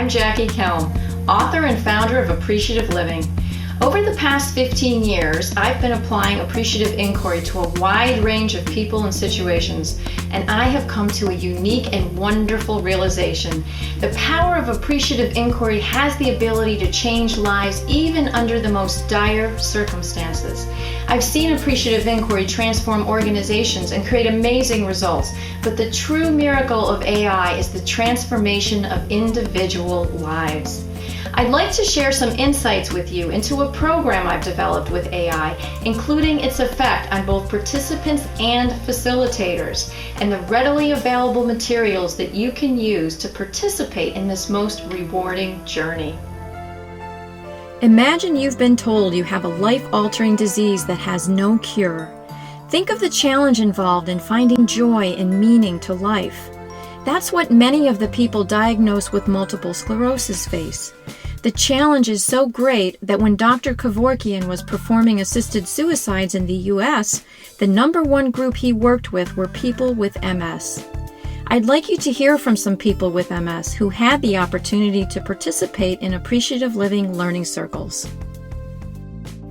I'm Jackie Kelm, author and founder of Appreciative Living. Over the past 15 years, I've been applying appreciative inquiry to a wide range of people and situations, and I have come to a unique and wonderful realization. The power of appreciative inquiry has the ability to change lives even under the most dire circumstances. I've seen appreciative inquiry transform organizations and create amazing results, but the true miracle of AI is the transformation of individual lives. I'd like to share some insights with you into a program I've developed with AI, including its effect on both participants and facilitators, and the readily available materials that you can use to participate in this most rewarding journey. Imagine you've been told you have a life-altering disease that has no cure. Think of the challenge involved in finding joy and meaning to life. That's what many of the people diagnosed with multiple sclerosis face. The challenge is so great that when Dr. Kevorkian was performing assisted suicides in the U.S., the #1 group he worked with were people with MS. I'd like you to hear from some people with MS who had the opportunity to participate in Appreciative Living learning circles.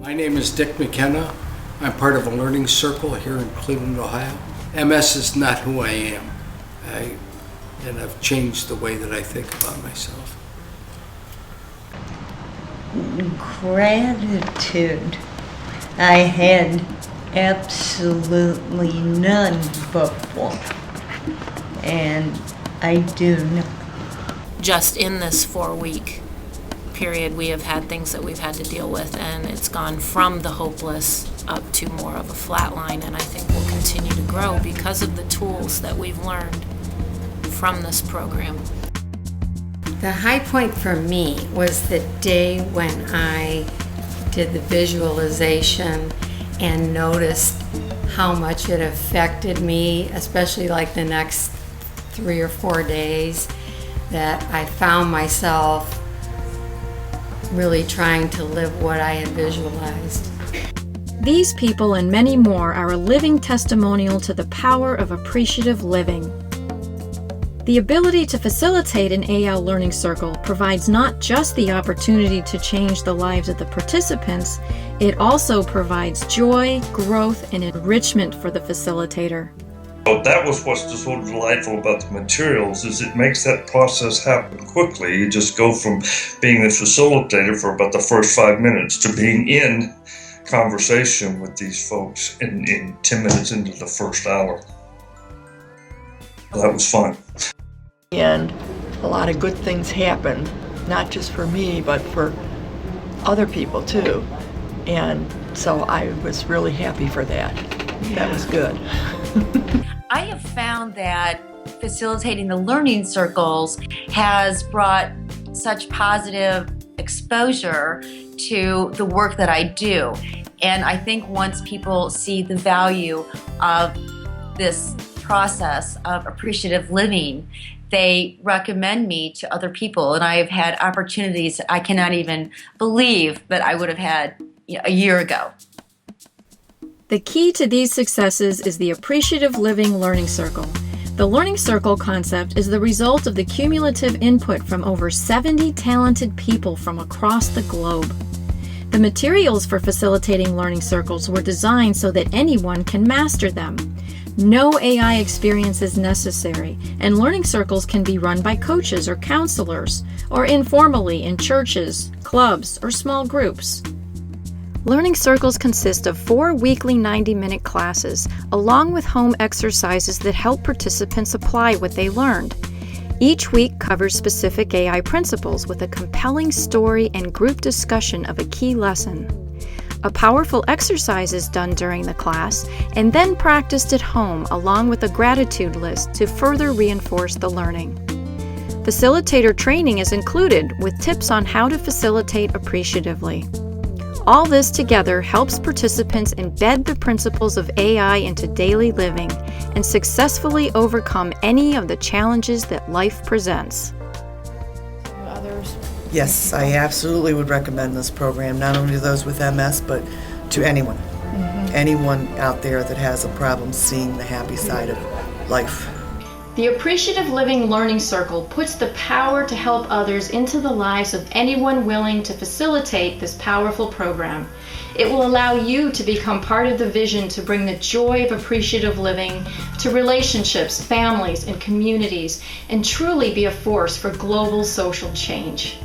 My name is Dick McKenna. I'm part of a learning circle here in Cleveland, Ohio. MS is not who I am, and I've changed the way that I think about myself. Gratitude. I had absolutely none before, and I do now. Just in this 4-week period, we have had things that we've had to deal with, and it's gone from the hopeless up to more of a flat line, and I think we'll continue to grow because of the tools that we've learned from this program. The high point for me was the day when I did the visualization and noticed how much it affected me, especially like the next 3 or 4 days, that I found myself really trying to live what I had visualized. These people and many more are a living testimonial to the power of appreciative living. The ability to facilitate an AL learning circle provides not just the opportunity to change the lives of the participants, it also provides joy, growth, and enrichment for the facilitator. So that was what's so delightful about the materials, is it makes that process happen quickly. You just go from being the facilitator for about the first 5 minutes to being in conversation with these folks in 10 minutes into the first hour. That was fun. And a lot of good things happened, not just for me, but for other people too. And so I was really happy for that. That was good. I have found that facilitating the learning circles has brought such positive exposure to the work that I do. And I think once people see the value of this process of appreciative living, they recommend me to other people, and I have had opportunities I cannot even believe that I would have had a year ago. The key to these successes is the Appreciative Living Learning Circle. The Learning Circle concept is the result of the cumulative input from over 70 talented people from across the globe. The materials for facilitating learning circles were designed so that anyone can master them. No AI experience is necessary, and learning circles can be run by coaches or counselors, or informally in churches, clubs, or small groups. Learning circles consist of 4 weekly 90-minute classes, along with home exercises that help participants apply what they learned. Each week covers specific AI principles with a compelling story and group discussion of a key lesson. A powerful exercise is done during the class and then practiced at home along with a gratitude list to further reinforce the learning. Facilitator training is included with tips on how to facilitate appreciatively. All this together helps participants embed the principles of AI into daily living and successfully overcome any of the challenges that life presents. Yes, I absolutely would recommend this program, not only to those with MS, but to anyone. Anyone out there that has a problem seeing the happy side of life. The Appreciative Living Learning Circle puts the power to help others into the lives of anyone willing to facilitate this powerful program. It will allow you to become part of the vision to bring the joy of appreciative living to relationships, families, and communities, and truly be a force for global social change.